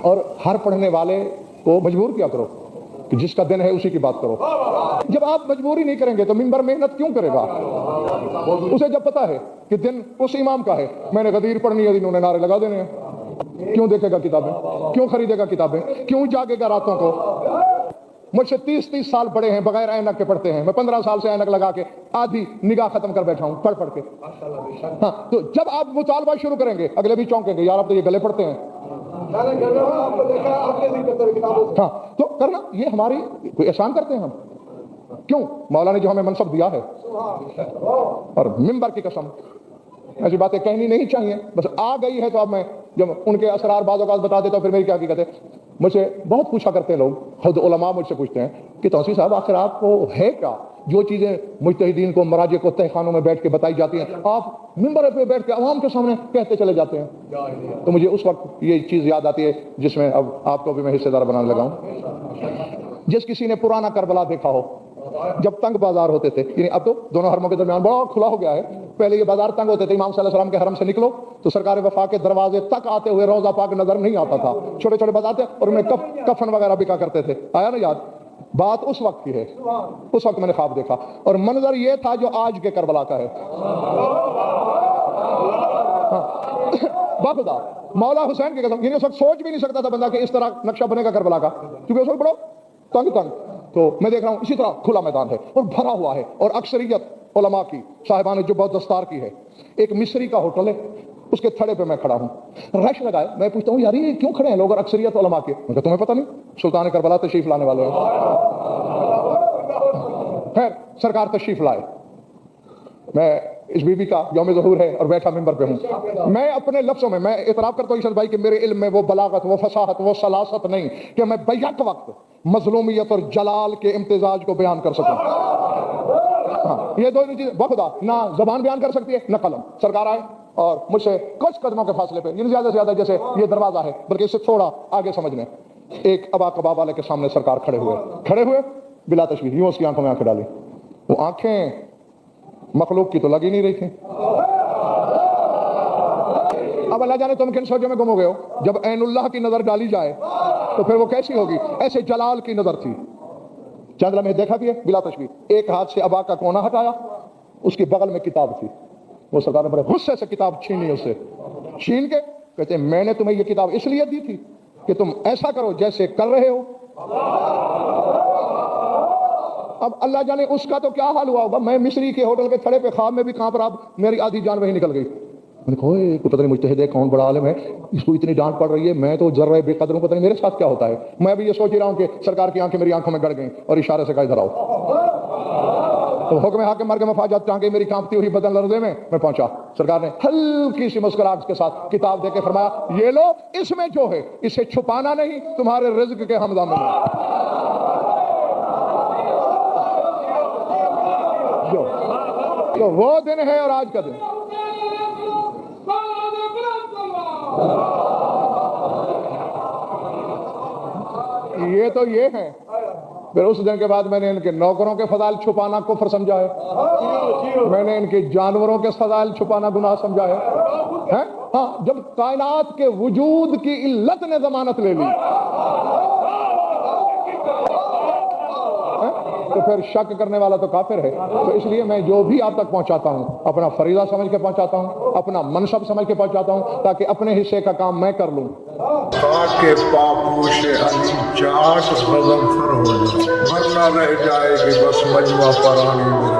اور ہر پڑھنے والے کو مجبور کیا کرو کہ جس کا دن ہے اسی کی بات کرو. جب آپ مجبوری نہیں کریں گے تو ممبر محنت کیوں کرے گا؟ اسے جب پتا ہے کہ دن اس امام کا ہے، میں نے غدیر پڑھنی ہے، انہوں نے نعرے لگا دینے ہیں، کیوں دیکھے گا کتابیں؟ کیوں خریدے گا کتابیں؟ کیوں جاگے گا راتوں کو؟ مجھ سے 30 سال بڑے ہیں، بغیر اینک کے پڑھتے ہیں. میں 15 سال سے اینک لگا کے آدھی نگاہ ختم کر بیٹھا ہوں پڑھ کے. ہاں، تو جب آپ مطالبہ شروع کریں گے اگلے بھی چونکیں گے، یار آپ تو یہ گلے پڑھتے ہیں. ہاں تو کرنا، یہ ہماری کوئی احسان کرتے ہیں ہم؟ کیوں؟ مولا نے جو ہمیں منصب دیا ہے، اور ممبر کی قسم ایسی باتیں کہنی نہیں چاہیے، بس آ گئی ہے تو اب میں جب ان کے اسرار بعض اوقات بتا دیتا ہوں پھر میری کیا حقیقت ہے. مجھ سے بہت پوچھا کرتے ہیں لوگ، خود علماء مجھ سے پوچھتے ہیں کہ توسیع صاحب آخر آپ کو ہے کیا جو چیزیں مجتہدین کو، مراجع کو تہخانوں میں بیٹھ کے بتائی جاتی ہیں آپ ممبر پہ بیٹھ کے عوام کے سامنے کہتے چلے جاتے ہیں؟ تو مجھے اس وقت یہ چیز یاد آتی ہے جس میں اب آپ کو بھی میں حصے دار بنانے لگا ہوں. جس کسی نے پرانا کربلا دیکھا ہو، جب تنگ بازار ہوتے تھے، یعنی اب تو دونوں حرموں کے درمیان بڑا کھلا ہو گیا ہے، پہلے یہ بازار تنگ ہوتے تھے، امام صلی اللہ علیہ وسلم کے حرم سے نکلو تو سرکار وفا کے دروازے تک آتے ہوئے روضہ پاک نظر نہیں آتا تھا، چھوٹے چھوٹے بازار تھے اور ان میں کفن وغیرہ بکا کرتے تھے. آیا نا یاد؟ بات اس وقت کی ہے، اس وقت میں نے خواب دیکھا اور منظر یہ تھا جو آج کے کربلا کا ہے. باخدا مولا حسین کی قسم، یعنی اس وقت سوچ بھی نہیں سکتا تھا بندہ کہ اس طرح نقشہ بنے گا کربلا کا، کیونکہ اس وقت بڑا تنگ. تو میں دیکھ رہا ہوں اسی طرح کھلا میدان ہے اور بھرا ہوا ہے، اور اکثریت علماء کی، صاحبان جو بہت دستار کی ہے. ایک مصری کا ہوٹل ہے، اس کے تھڑے پہ میں کھڑا ہوں، رش لگا ہے. میں پوچھتا ہوں یار یہ کیوں کھڑے ہیں لوگ، اور اکثریت علماء کے. میں کہا تمہیں پتہ نہیں سلطان کربلا تشریف لانے والے ہیں؟ خیر سرکار تشریف لائے، میں اس بی بی کا یوم ظہور ہے اور بیٹھا ممبر پہ ہوں. میں اپنے لفظوں میں اعتراف کرتا ہوں عیسیٰ بھائی کہ میرے علم میں وہ بلاغت، وہ فصاحت، وہ سلاست نہیں کہ میں بیک وقت مظلومیت اور جلال کے امتزاج کو بیان کر سکوں. ہاں یہ دونوں چیزیں بخدا نہ زبان بیان کر سکتی ہے نہ قلم. سرکار آئے اور مجھ سے کچھ قدموں کے فاصلے پہ، یعنی زیادہ سے زیادہ جیسے یہ دروازہ ہے بلکہ اس سے تھوڑا آگے سمجھ لیں، ایک ابا کباب والے کے سامنے سرکار کھڑے ہوئے بلا تشبیہ، یوں اس کی آنکھوں میں آنکھیں ڈالی. وہ آنکھیں مخلوق کی تو لگ ہی نہیں رہی تھی. اب اللہ جانے تم کن سوچوں میں گم ہو گئے ہو. جب عین اللہ کی نظر ڈالی جائے تو پھر وہ کیسی ہوگی؟ ایسے جلال کی نظر تھی. چند لمحے دیکھا بھی ہے بلا تشبیہ. ایک ہاتھ سے ابا کا کونا ہٹایا، اس کے بغل میں کتاب تھی. وہ سرکار نے بڑے غصے سے کتاب چھینی، اسے چھین کے کہتے ہیں میں نے تمہیں یہ کتاب اس لیے دی تھی کہ تم ایسا کرو جیسے کر رہے ہو. اب اللہ جانے اس کا تو کیا حال ہوا ہوگا. میں مصری کے ہوٹل کے تھڑے پہ خواب میں بھی کہاں پر اب میری آدھی جان وہی نکل گئی. میں نے کہا کوئی پتہ نہیں مجتہد ہے، کون بڑا عالم ہے، اس کو اتنی ڈانٹ پڑ رہی ہے، میں تو ذرہ بے قدر ہوں، پتہ نہیں میرے ساتھ کیا ہوتا ہے. میں بھی یہ سوچ ہی رہا ہوں کہ سرکار کی آنکھیں میری آنکھوں میں گڑ گئیں اور اشارے سے کہا ادھر آؤ. تو حکم حاکم مرگ مفاجات ٹانگیں میری کانپتی ہوئی بدن لرزے میں پہنچا. سرکار نے ہلکی سی مسکراہٹ کے ساتھ کتاب دے کے فرمایا یہ لو، اس میں جو ہے اسے چھپانا نہیں، تمہارے رزق کے ہم ضامن ہیں. تو وہ دن ہے اور آج کا دن. یہ تو یہ ہے. پھر اس دن کے بعد میں نے ان کے نوکروں کے فضائل چھپانا کفر سمجھا ہے، میں نے ان کے جانوروں کے فضائل چھپانا گناہ سمجھا ہے. ہاں جب کائنات کے وجود کی علت نے ضمانت لے لی تو پھر شک کرنے والا تو کافر ہے. تو اس لیے میں جو بھی آپ تک پہنچاتا ہوں اپنا فریضہ سمجھ کے پہنچاتا ہوں، اپنا منصب سمجھ کے پہنچاتا ہوں تاکہ اپنے حصے کا کام میں کر لوں. کے پاپوش علی چاٹ غضنفر ہو جائے، ورنہ رہ جائے گی بس مجمع پرانی.